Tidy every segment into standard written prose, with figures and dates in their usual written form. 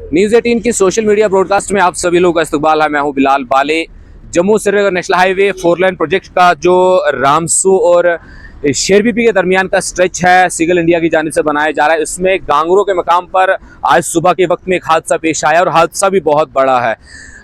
News 18 की social media broadcast में आप सभी लोगों का इस्तकबाल है। मैं हूं बिलाल बाले। जम्मू श्रीनगर नेशनल हाईवे 4 लेन प्रोजेक्ट का जो रामसू और शेरबीपी के दरमियान का स्ट्रेच है, सिगल इंडिया की जानिब से बनाया जा रहा है। इसमें गांगरों के मकाम पर आज सुबह के वक्त में एक हादसा पेश आया और हादसा भी बहुत बड़ा है।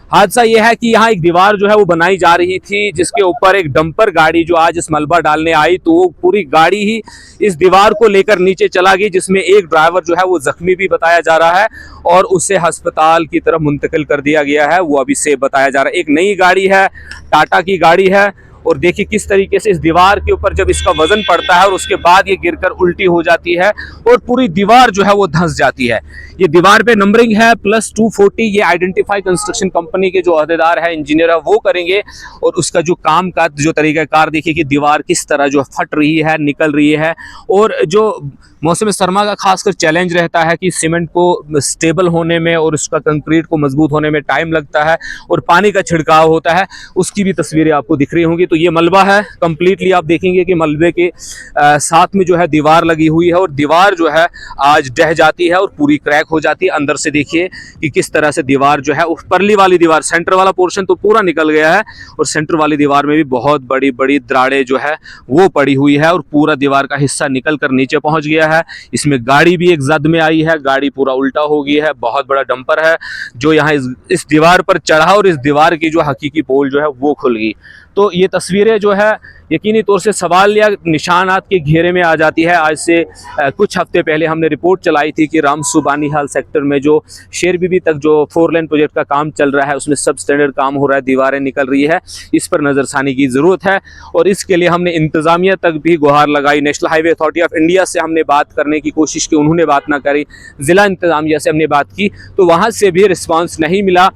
हादसा यह है कि यहाँ एक दीवार जो है वो बनाई जा रही थी, जिसके ऊपर एक डंपर गाड़ी जो आज इस मलबा डालने आई तो वो पूरी गाड़ी ही इस दीवार को लेकर नीचे चला गई, जिसमें एक ड्राइवर जो है वो जख्मी भी बताया जा रहा है और उसे अस्पताल की तरफ मुंतकिल कर दिया गया है। वो अभी सेफ बताया जा रहा है। एक नई गाड़ी है, टाटा की गाड़ी है और देखिए किस तरीके से इस दीवार के ऊपर जब इसका वजन पड़ता है और उसके बाद ये गिरकर उल्टी हो जाती है और पूरी दीवार जो है वो धंस जाती है। ये दीवार पे नंबरिंग है +240। ये आइडेंटिफाई कंस्ट्रक्शन कंपनी के जो अहदेदार है, इंजीनियर है, वो करेंगे और उसका जो काम का जो तरीकाकार देखिए कि दीवार किस तरह जो फट रही है, निकल रही है। और जो मौसम सरमा का खासकर चैलेंज रहता है कि सीमेंट को स्टेबल होने में और उसका कंक्रीट को मजबूत होने में टाइम लगता है और पानी का छिड़काव होता है, उसकी भी तस्वीरें आपको दिख रही होंगी। तो ये मलबा है, कंप्लीटली आप देखेंगे कि मलबे के साथ में जो है दीवार लगी हुई है और दीवार जो है आज ढह जाती है और पूरी क्रैक हो जाती है। अंदर से देखिए कि किस तरह से दीवार जो है, ऊपरली वाली दीवार, सेंटर वाला पोर्शन तो पूरा निकल गया है और सेंटर वाली दीवार में भी बहुत बड़ी बड़ी दरारें जो है वो पड़ी हुई है और पूरा दीवार का हिस्सा निकल कर नीचे पहुंच गया है। इसमें गाड़ी भी एक जद में आई है, गाड़ी पूरा उल्टा हो गई है। बहुत बड़ा डंपर है जो यहाँ इस दीवार पर चढ़ा और इस दीवार की जो हकीकी पोल जो है वो खुल गई। तो ये तस्वीरें जो है यकीनी तौर से सवाल या निशानात के घेरे में आ जाती है। आज से कुछ हफ्ते पहले हमने रिपोर्ट चलाई थी कि रामसू बानीहाल सेक्टर में जो शेरबीबी तक जो 4 लेन प्रोजेक्ट का काम चल रहा है, उसमें सब स्टैंडर्ड काम हो रहा है, दीवारें निकल रही है। इस पर नज़रसानी की ज़रूरत है और इसके लिए हमने इंतज़ामिया तक भी गुहार लगाई। National highway authority of India से हमने बात करने की कोशिश की, उन्होंने बात ना करी। ज़िला इंतज़ामिया से हमने बात की तो वहाँ से भी रिस्पॉन्स नहीं मिला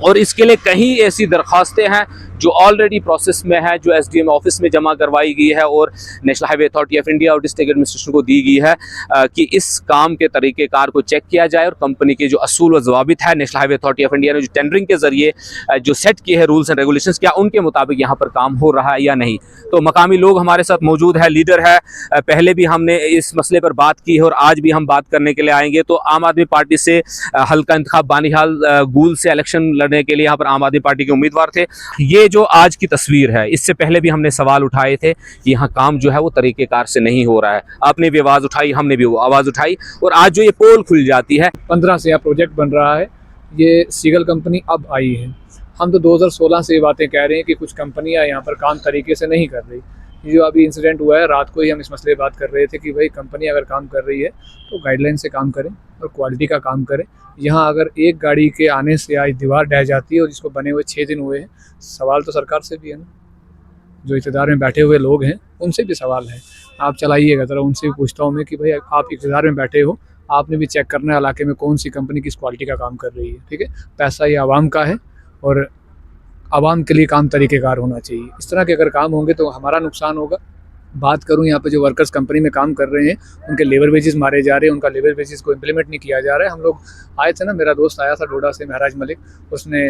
और इसके लिए कहीं ऐसी दरख्वास्तें हैं जो ऑलरेडी प्रोसेस में है, जो एसडीएम ऑफिस में जमा करवाई गई है और national highway authority of India और डिस्ट्रिक्ट एडमिनिस्ट्रेशन को दी गई है कि इस काम के तरीक़ेकार को चेक किया जाए और कंपनी के जो असूल व ज़वाबित है, national highway authority of India ने जो टेंडरिंग के ज़रिए जो सेट किए हैं रूल्स एंड रेगुलेशंस, क्या उनके मुताबिक यहाँ पर काम हो रहा है या नहीं। तो मकामी लोग हमारे साथ मौजूद है, लीडर है, पहले भी हमने इस मसले पर बात की है और आज भी हम बात करने के लिए आएंगे। तो आम आदमी पार्टी से हल्का इंतखाब बानीहाल गूल से इलेक्शन लड़ने के लिए यहाँ पर आम आदमी पार्टी के उम्मीदवार थे। ये जो आज की तस्वीर है, इससे पहले भी हमने सवाल उठाए थे कि यहाँ काम जो है वो तरीकेकार से नहीं हो रहा है। आपने भी आवाज़ उठाई, हमने भी आवाज़ उठाई और आज जो ये पोल खुल जाती है। 15 से यह प्रोजेक्ट बन रहा है, ये सीगल कंपनी अब आई है। हम तो 2016 से ये बातें कह रहे हैं कि कुछ कंपनियां यहाँ पर काम तरीके से नहीं कर रही। ये जो अभी इंसिडेंट हुआ है, रात को ही हम इस मसले बात कर रहे थे कि भाई कंपनी अगर काम कर रही है तो गाइडलाइन से काम करें और क्वालिटी का काम करें। यहाँ अगर एक गाड़ी के आने से आज दीवार ढह जाती है और जिसको बने हुए 6 दिन हुए हैं, सवाल तो सरकार से भी है ना, जो इक़्तिदार में बैठे हुए लोग हैं उनसे भी सवाल है। आप चलाइएगा ज़रा, उनसे भी पूछता हूँ मैं कि भाई आप इक़्तिदार में बैठे हो, आपने भी चेक करना है इलाके में कौन सी कंपनी किस क्वालिटी का काम कर रही है। ठीक है, पैसा ये आवाम का है और आवाम के लिए काम तरीक़ेकार होना चाहिए। इस तरह के अगर काम होंगे तो हमारा नुकसान होगा। बात करूं यहाँ पे जो वर्कर्स कंपनी में काम कर रहे हैं, उनके लेबर वेजेस मारे जा रहे हैं, उनका लेबर वेजेस को इम्प्लीमेंट नहीं किया जा रहा है। हम लोग आए थे ना, मेरा दोस्त आया था डोडा से, महराज मलिक, उसने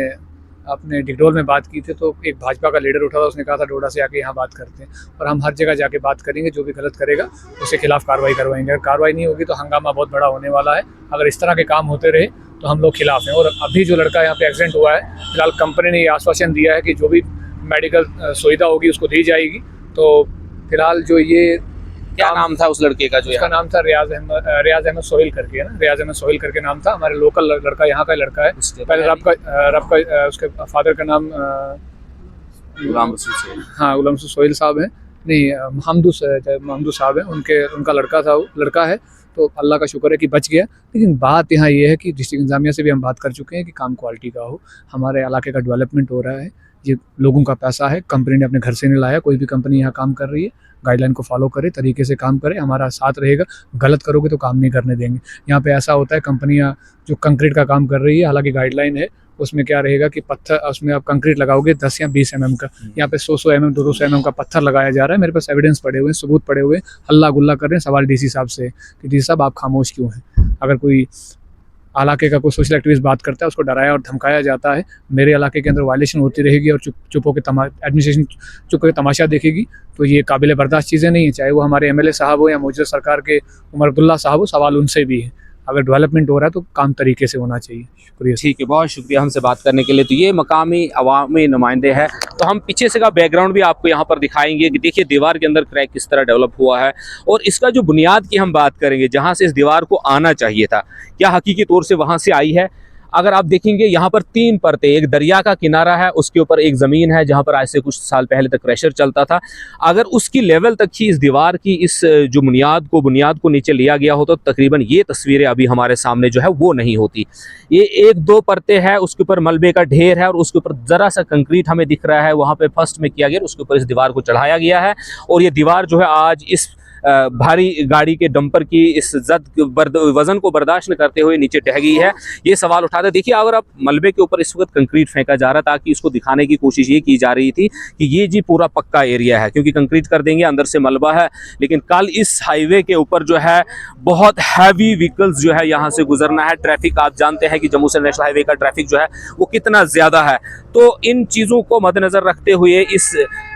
अपने डिगडोल में बात की थी तो एक भाजपा का लीडर उठा था, उसने कहा था डोडा से आके यहाँ बात करते हैं और हम हर जगह जाके बात करेंगे, जो भी गलत करेगा उसके खिलाफ कार्रवाई करवाएंगे। अगर कार्रवाई नहीं होगी तो हंगामा बहुत बड़ा होने वाला है। अगर इस तरह के काम होते रहे तो हम लोग खिलाफ हैं। और अभी जो लड़का यहाँ पे एक्सीडेंट हुआ है, फिलहाल कंपनी ने ये आश्वासन दिया है कि जो भी मेडिकल सुविधा होगी उसको दी जाएगी। तो फिलहाल जो ये क्या नाम था उस लड़के का? जो उसका नाम था रियाज अहमद सोहेल करके, है ना, रियाज अहमद सोहेल करके नाम था। हमारे लोकल लड़का, यहाँ का लड़का है। पहले रब का उसके फादर का नाम गुलाम रसूल सोहेल साहब है, नहीं महमदू साहब है, उनका लड़का था, वो लड़का है। तो अल्लाह का शुक्र है कि बच गया। लेकिन बात यहाँ ये है कि डिस्ट्रिक्ट इंतजामिया से भी हम बात कर चुके हैं कि काम क्वालिटी का हो, हमारे इलाके का डेवलपमेंट हो रहा है, ये लोगों का पैसा है, कंपनी ने अपने घर से नहीं लाया। कोई भी कंपनी यहाँ काम कर रही है, गाइडलाइन को फॉलो करे, तरीके से काम करे, हमारा साथ रहेगा। गलत करोगे तो काम नहीं करने देंगे। यहाँ पे ऐसा होता है, कंपनियाँ जो कंक्रीट का काम कर रही है, हालांकि गाइडलाइन है, उसमें क्या रहेगा कि पत्थर, उसमें आप कंक्रीट लगाओगे 10 या 20 mm का, यहाँ पे 100 mm 200 mm का पत्थर लगाया जा रहा है। मेरे पास एविडेंस पड़े हुए हैं, सबूत पड़े हुए हैं। हल्ला गुल्ला कर रहे हैं। सवाल डीसी साहब से कि डीसी साहब आप खामोश क्यों हैं? अगर कोई इलाके का कोई सोशल एक्टिविस्ट बात करता है, उसको डराया और धमकाया जाता है। मेरे इलाके के अंदर वायलेशन होती रहेगी और चुप होकर एडमिनिस्ट्रेशन चुप होकर तमाशा देखेगी, तो ये काबिल बर्दाश्त चीज़ें नहीं है। चाहे वो हमारे MLA साहब हो या मौजूदा सरकार के उमर अब्दुल्ला साहब हो, सवाल उनसे भी है। अगर डेवलपमेंट हो रहा है तो काम तरीके से होना चाहिए। शुक्रिया। ठीक है, बहुत शुक्रिया हमसे बात करने के लिए। तो ये मकामी अवामी नुमाइंदे हैं। तो हम पीछे से का बैकग्राउंड भी आपको यहाँ पर दिखाएंगे कि देखिए दीवार के अंदर क्रैक किस तरह डेवलप हुआ है, और इसका जो बुनियाद की हम बात करेंगे, जहाँ से इस दीवार को आना चाहिए था, क्या हकीकी तौर से वहाँ से आई है। अगर आप देखेंगे यहाँ पर 3 परतें, एक दरिया का किनारा है, उसके ऊपर एक ज़मीन है जहाँ पर आज से कुछ साल पहले तक क्रैशर चलता था। अगर उसकी लेवल तक ही इस दीवार की इस जो बुनियाद को नीचे लिया गया हो तो तकरीबन ये तस्वीरें अभी हमारे सामने जो है वो नहीं होती। ये 1-2 परतें हैं, उसके ऊपर मलबे का ढेर है और उसके ऊपर ज़रा सा कंक्रीट हमें दिख रहा है, वहाँ पर फर्स्ट में किया गया, उसके ऊपर इस दीवार को चढ़ाया गया है। और ये दीवार जो है आज इस भारी गाड़ी के डंपर की इस वजन को बर्दाश्त न करते हुए नीचे ढह गई है। ये सवाल उठाते, देखिए अगर आप मलबे के ऊपर इस वक्त कंक्रीट फेंका जा रहा, ताकि इसको दिखाने की कोशिश ये की जा रही थी कि ये जी पूरा पक्का एरिया है, क्योंकि कंक्रीट कर देंगे अंदर से मलबा है। लेकिन कल इस हाईवे के ऊपर जो है बहुत हैवी व्हीकल्स जो है यहाँ से गुजरना है। ट्रैफिक आप जानते हैं कि जम्मू से नेशनल हाईवे का ट्रैफिक जो है वो कितना ज़्यादा है। तो इन चीज़ों को मद्देनज़र रखते हुए इस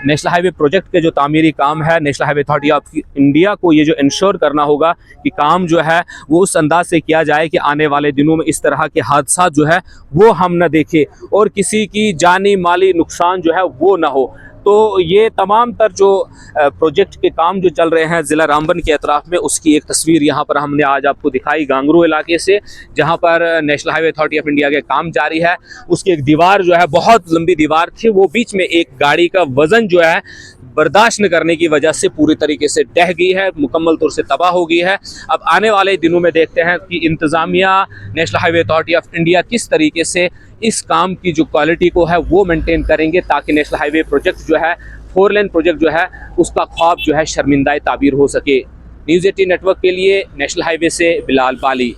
नेशनल हाईवे प्रोजेक्ट के जो तामीरी काम है, national highway authority of India को ये जो इंश्योर करना होगा कि काम जो है वो उस अंदाज से किया जाए कि आने वाले दिनों में इस तरह के हादसा जो है वो हम न देखें और किसी की जानी माली नुकसान जो है वो ना हो। तो ये तमाम तर जो प्रोजेक्ट के काम जो चल रहे हैं ज़िला रामबन के अतराफ़ में, उसकी एक तस्वीर यहाँ पर हमने आज आपको दिखाई गांगरू इलाके से, जहाँ पर national highway authority of India के काम जारी है। उसकी एक दीवार जो है, बहुत लंबी दीवार थी, वो बीच में एक गाड़ी का वज़न जो है बर्दाश्त न करने की वजह से पूरी तरीके से ढह गई है, मुकम्मल तौर से तबाह हो गई है। अब आने वाले दिनों में देखते हैं कि इंतज़ामिया, national highway authority of India किस तरीके से इस काम की जो क्वालिटी को है वो मेंटेन करेंगे, ताकि नेशनल हाईवे प्रोजेक्ट जो है, 4 लेन प्रोजेक्ट जो है, उसका ख्वाब जो है शर्मिंदा ताबीर हो सके। न्यूज़ 18 नेटवर्क के लिए नेशनल हाईवे से बिलाल बाली।